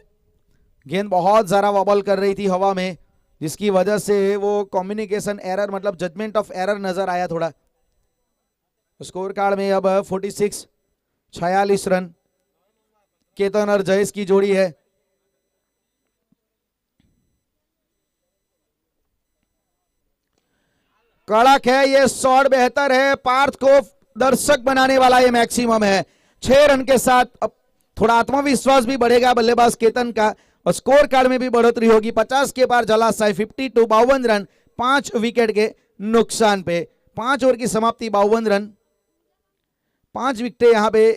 गेंद बहुत ज्यादा वॉबल कर रही थी हवा में, जिसकी वजह से वो कम्युनिकेशन एरर मतलब जजमेंट ऑफ एरर नजर आया थोड़ा। स्कोर कार्ड में अब 46 रन केतन और जयेश की जोड़ी है। कड़क है ये शॉट, बेहतर है। पार्थ को दर्शक बनाने वाला ये मैक्सिमम है। 6 रन के साथ अब थोड़ा आत्मविश्वास भी बढ़ेगा बल्लेबाज केतन का, और स्कोर कार्ड में भी बढ़ोतरी होगी। 50 के पार जलाशय, 52 52 रन 5 विकेट के नुकसान पे। 5 ओवर की समाप्ति, 52 रन 5 विकेट यहां पे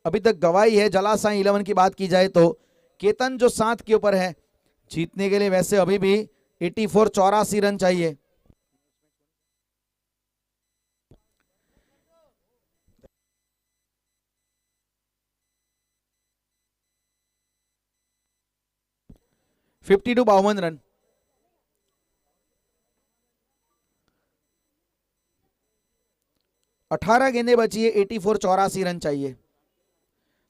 अभी तक गवाई है। जलाशय 11 की बात की जाए तो केतन जो 7 के ऊपर है, जीतने के लिए वैसे अभी भी 84 रन चाहिए। To 52 run. अठारह गेंदें बची है, 84 रन चाहिए।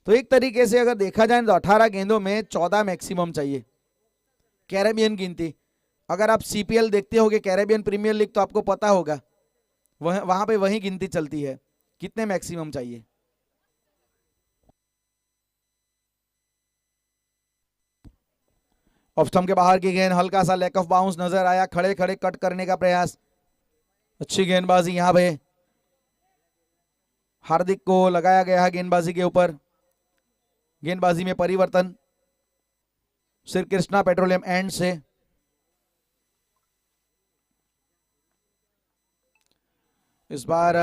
तो एक तरीके से अगर देखा जाए तो 18 गेंदों में 14 मैक्सिमम चाहिए। कैरेबियन गिनती, अगर आप सीपीएल देखते होगे, कैरेबियन प्रीमियर लीग, तो आपको पता होगा वहां पे वही गिनती चलती है, कितने मैक्सिमम चाहिए। ऑफ स्टंप के बाहर की गेंद, हल्का सा लैक ऑफ बाउंस नजर आया। खड़े खड़े कट करने का प्रयास, अच्छी गेंदबाजी यहां पे। हार्दिक को लगाया गया है गेंदबाजी के ऊपर। गेंदबाजी में परिवर्तन श्री कृष्णा पेट्रोलियम एंड से। इस बार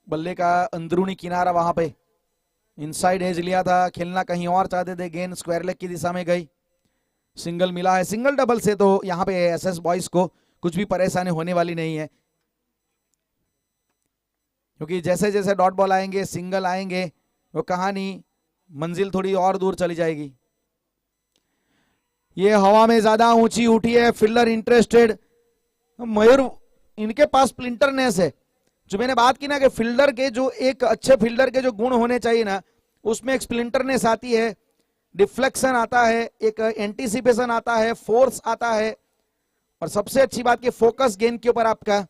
बल्ले का अंदरूनी किनारा वहां पे इनसाइड एज लिया था, खेलना कहीं और चाहते थे, गेंद स्क्वायर लेग की दिशा में गई। सिंगल मिला है। सिंगल डबल से तो यहां पे एसएस बॉयज को कुछ भी परेशानी होने वाली नहीं है, क्योंकि जैसे जैसे डॉट बॉल आएंगे, सिंगल आएंगे, वो कहानी मंजिल थोड़ी और दूर चली जाएगी। ये हवा में ज्यादा ऊंची उठी है, फील्डर इंटरेस्टेड। मयूर, इनके पास स्प्लिंटरनेस है। जो मैंने बात की ना कि फील्डर के जो एक अच्छे फील्डर के जो गुण होने चाहिए ना, उसमें एक स्प्लिंटरनेस आती है, डिफ्लेक्शन आता है, एक एंटीसिपेशन आता है, फोर्स आता है, और सबसे अच्छी बात कि फोकस गेंद के ऊपर आपका,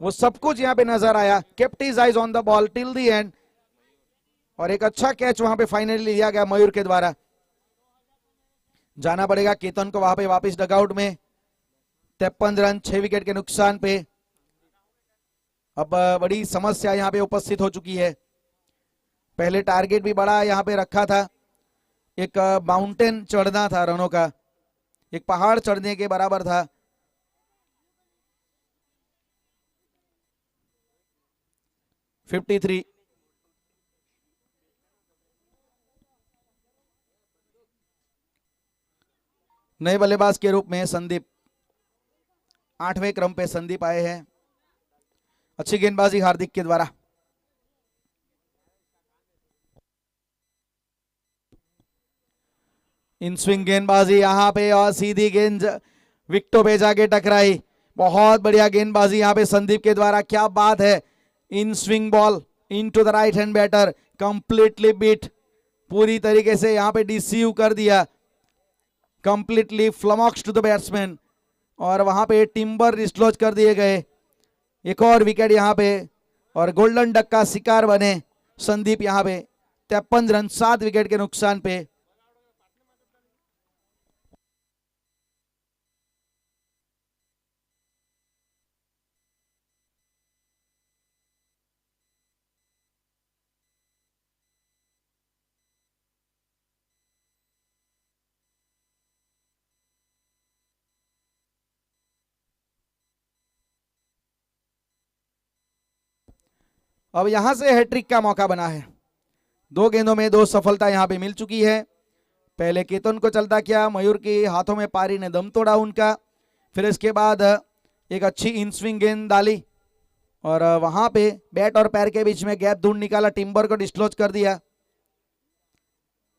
वो सब कुछ यहां पे नजर आया। Kept his eyes on the ball till the end, और एक अच्छा कैच वहां पे फाइनली लिया गया मयूर के द्वारा। जाना पड़ेगा केतन को वहां पे वापस डगआउट में। 53 रन 6 विकेट के नुकसान पे। अब बड़ी समस्या यहाँ पे उपस्थित हो चुकी है। पहले टारगेट भी बड़ा यहाँ पे रखा था, एक माउंटेन चढ़ना था रनों का, एक पहाड़ चढ़ने के बराबर था। (53) नए बल्लेबाज के रूप में संदीप, 8वें क्रम पे संदीप आए हैं। अच्छी गेंदबाजी हार्दिक के द्वारा। इन स्विंग गेंदबाजी यहाँ पे और सीधी गेंद विकेटों पे जाके टकराई। बहुत बढ़िया गेंदबाजी यहाँ पे संदीप के द्वारा, क्या बात है। In swing ball into the right hand batter, completely beat, पूरी तरीके से यहाँ पे डिसीव कर दिया, completely flummox to the batsman, और वहां पे टिम्बर डिस्लॉज कर दिए गए। एक और विकेट यहाँ पे और गोल्डन डक का शिकार बने संदीप यहाँ पे। 53 रन 7 विकेट के नुकसान पे। अब यहां से हैट्रिक का मौका बना है। 2 गेंदों में 2 सफलता यहां पे मिल चुकी है। पहले केतन को चलता किया, मयूर के हाथों में पारी ने दम तोड़ा उनका। फिर इसके बाद एक अच्छी इन स्विंग गेंद डाली और वहां पे बैट और पैर के बीच में गैप ढूंढ निकाला, टिम्बर को डिस्क्लोज कर दिया।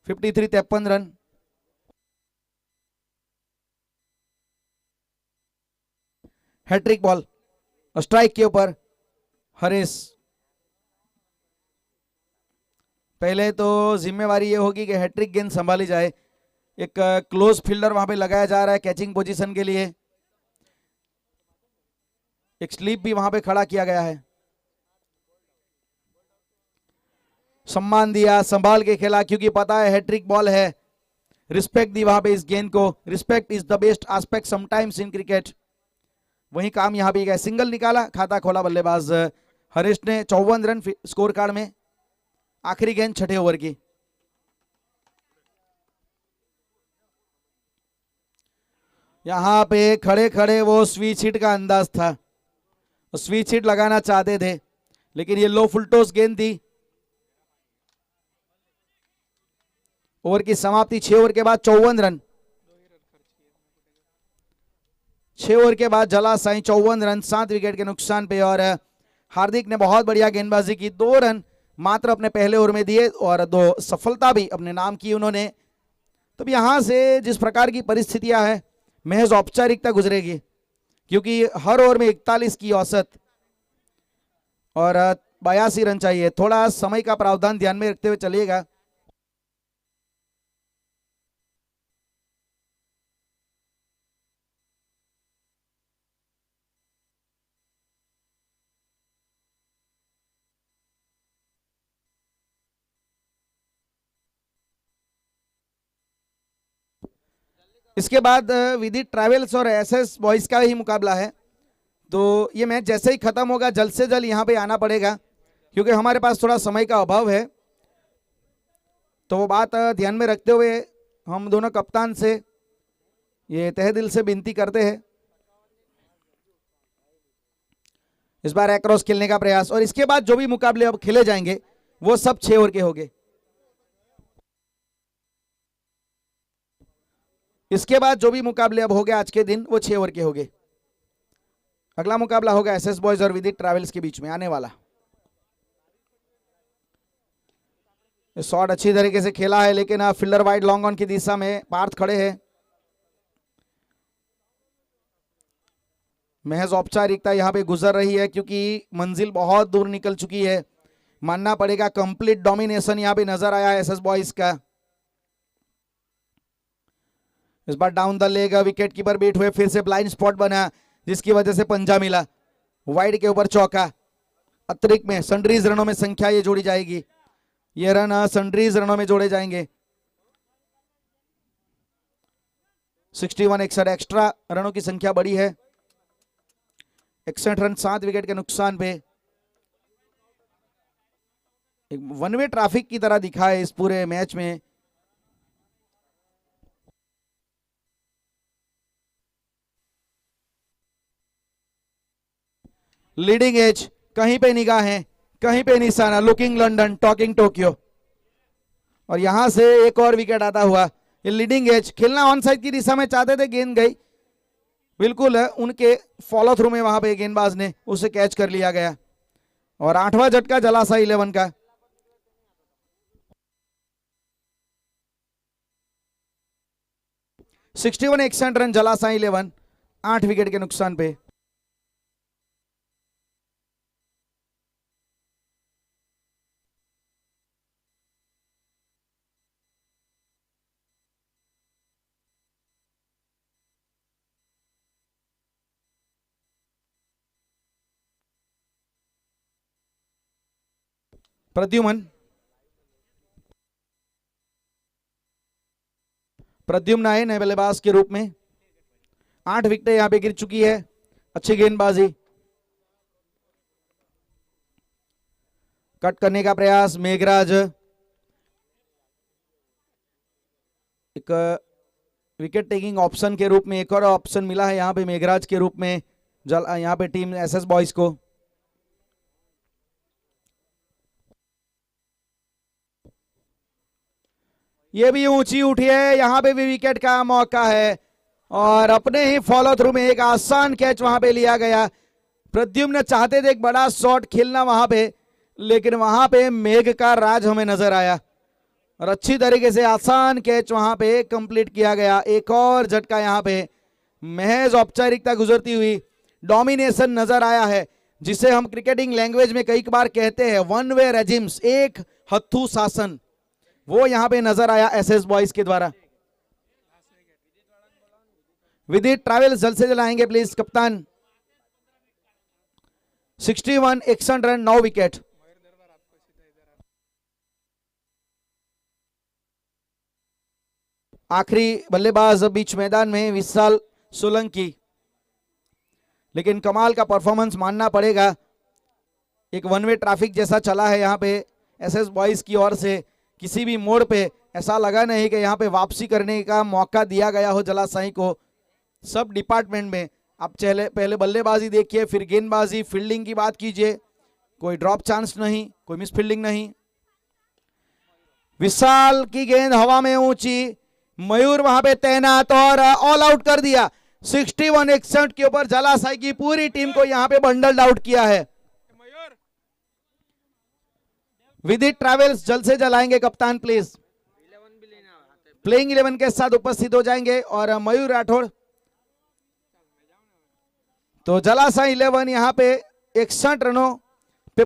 53 रन। हैट्रिक बॉल स्ट्राइक के ऊपर हरीश। पहले तो जिम्मेवारी ये होगी कि हैट्रिक गेंद संभाली जाए। एक क्लोज फील्डर वहां पे लगाया जा रहा है कैचिंग पोजीशन के लिए। एक स्लीप भी वहां पे खड़ा किया गया है। सम्मान दिया, संभाल के खेला, क्योंकि पता है हैट्रिक बॉल है। रिस्पेक्ट दी वहां पे इस गेंद को। Respect is the best aspect sometimes in cricket. वही काम यहां पे गया, सिंगल निकाला, खाता खोला बल्लेबाज हरीश ने। 54 रन स्कोर कार्ड में। आखिरी गेंद 6ठे ओवर की। यहां पे खड़े खड़े वो स्विच हिट का अंदाज था, स्विच हिट लगाना चाहते थे, लेकिन ये लो फुलटोस गेंद थी। ओवर की समाप्ति 6 ओवर के बाद 54 रन। 6 ओवर के बाद जला साई 54 रन 7 विकेट के नुकसान पे। और हार्दिक ने बहुत बढ़िया गेंदबाजी की। 2 रन मात्र अपने पहले ओवर में दिए और 2 सफलता भी अपने नाम की उन्होंने। तब यहां से जिस प्रकार की परिस्थितियां हैं, महज औपचारिकता गुजरेगी, क्योंकि हर ओवर में 41 की औसत और 82 रन चाहिए। थोड़ा समय का प्रावधान ध्यान में रखते हुए चलिएगा। इसके बाद विदित ट्रैवल्स और एसएस बॉयज का ही मुकाबला है। तो ये मैच जैसे ही खत्म होगा जल्द से जल्द यहाँ पे आना पड़ेगा, क्योंकि हमारे पास थोड़ा समय का अभाव है। तो वो बात ध्यान में रखते हुए हम दोनों कप्तान से ये तहे दिल से विनती करते हैं, इस बार एक्रॉस खेलने का प्रयास। और इसके बाद जो भी मुकाबले अब खेले जाएंगे वो सब 6 ओवर के होंगे। इसके बाद जो भी मुकाबले अब हो गए आज के दिन वो 6 ओवर के होंगे। अगला मुकाबला होगा एसएस बॉयज और विदित ट्रैवल्स के बीच में आने वाला। शॉट अच्छी तरीके से खेला है, लेकिन फील्डर वाइड लॉन्ग ऑन की दिशा में पार्थ खड़े हैं। महज औपचारिकता यहां पे गुजर रही है, क्योंकि मंजिल बहुत दूर निकल चुकी है। मानना पड़ेगा कंप्लीट डोमिनेशन यहां पे नजर आया है एसएस बॉयज का। इस बार down the leg wicket keeper beat हुए, फिर से ब्लाइंड स्पॉट बना, जिसकी वजह से पंजा मिला। वाइड के ऊपर चौका। अतिरिक्त में सनरीज रनों में संख्या ये जोड़ी जाएगी। ये रन सनरीज रनों में जोड़े जाएंगे। 61 61 एक्स्ट्रा रनों की संख्या बड़ी है। 61 रन 7 विकेट के नुकसान पे। एक वन वे ट्रैफिक की तरह दिखा है इस पूरे मैच में। लीडिंग एज, कहीं पे निगाहें कहीं पे निशाना, लुकिंग लंदन टॉकिंग टोक्यो, और यहां से एक और विकेट आता हुआ। ये लीडिंग एज खेलना ऑन साइड की दिशा में चाहते थे, गेंद गई बिल्कुल है उनके फॉलो थ्रू में, वहां पे गेंदबाज ने उसे कैच कर लिया गया। और 8वां झटका जलासा 11 का। सिक्सटी 61 रन जलासा 11, 8 विकेट के नुकसान पे। प्रद्युमन, प्रद्युम्न आए नए बल्लेबाज के रूप में। 8 विकेट यहां पे गिर चुकी है, अच्छी गेंदबाजी। कट करने का प्रयास मेघराज, एक विकेट टेकिंग ऑप्शन के रूप में एक और ऑप्शन मिला है यहां पे मेघराज के रूप में यहां पे टीम एसएस बॉयज को। ये भी ऊंची उठी है, यहां पे भी विकेट का मौका है और अपने ही फॉलो थ्रू में एक आसान कैच वहां पे लिया गया। प्रद्युम्न चाहते थे एक बड़ा शॉट खेलना वहां पे, लेकिन वहां पे मेघ का राज हमें नजर आया और अच्छी तरीके से आसान कैच वहां पे कंप्लीट किया गया। एक और झटका यहां पे, महज औपचारिकता गुजरती हुई डोमिनेशन नजर आया है, जिसे हम क्रिकेटिंग लैंग्वेज में कई बार कहते हैं वन वे रेजिम्स, एक हत्थू शासन, वो यहां पे नजर आया एसएस बॉयज के द्वारा। विदित ट्रैवल्स जल्द से जल्द आएंगे प्लीज कप्तान। 61 61 रन 9 विकेट। आखिरी बल्लेबाज बीच मैदान में विशाल सोलंकी, लेकिन कमाल का परफॉर्मेंस मानना पड़ेगा। एक वन वे ट्रैफिक जैसा चला है यहाँ पे एसएस बॉयज की ओर से, किसी भी मोड़ पे ऐसा लगा नहीं कि यहाँ पे वापसी करने का मौका दिया गया हो जलासाई को। सब डिपार्टमेंट में आप पहले बल्लेबाजी देखिए, फिर गेंदबाजी, फील्डिंग की बात कीजिए, कोई ड्रॉप चांस नहीं, कोई मिस फील्डिंग नहीं। विशाल की गेंद हवा में ऊंची, मयूर वहां पे तैनात और ऑल आउट कर दिया। 61 61 के ऊपर जलासाई की पूरी टीम को यहां पे बंडल आउट किया है। विदित ट्रैवल्स जल्द से जल्द आएंगे कप्तान प्लीज। प्लेइंग 11 के साथ उपस्थित हो जाएंगे और मयूर राठौड़। तो जलासाई 11 यहां पे 61 रनों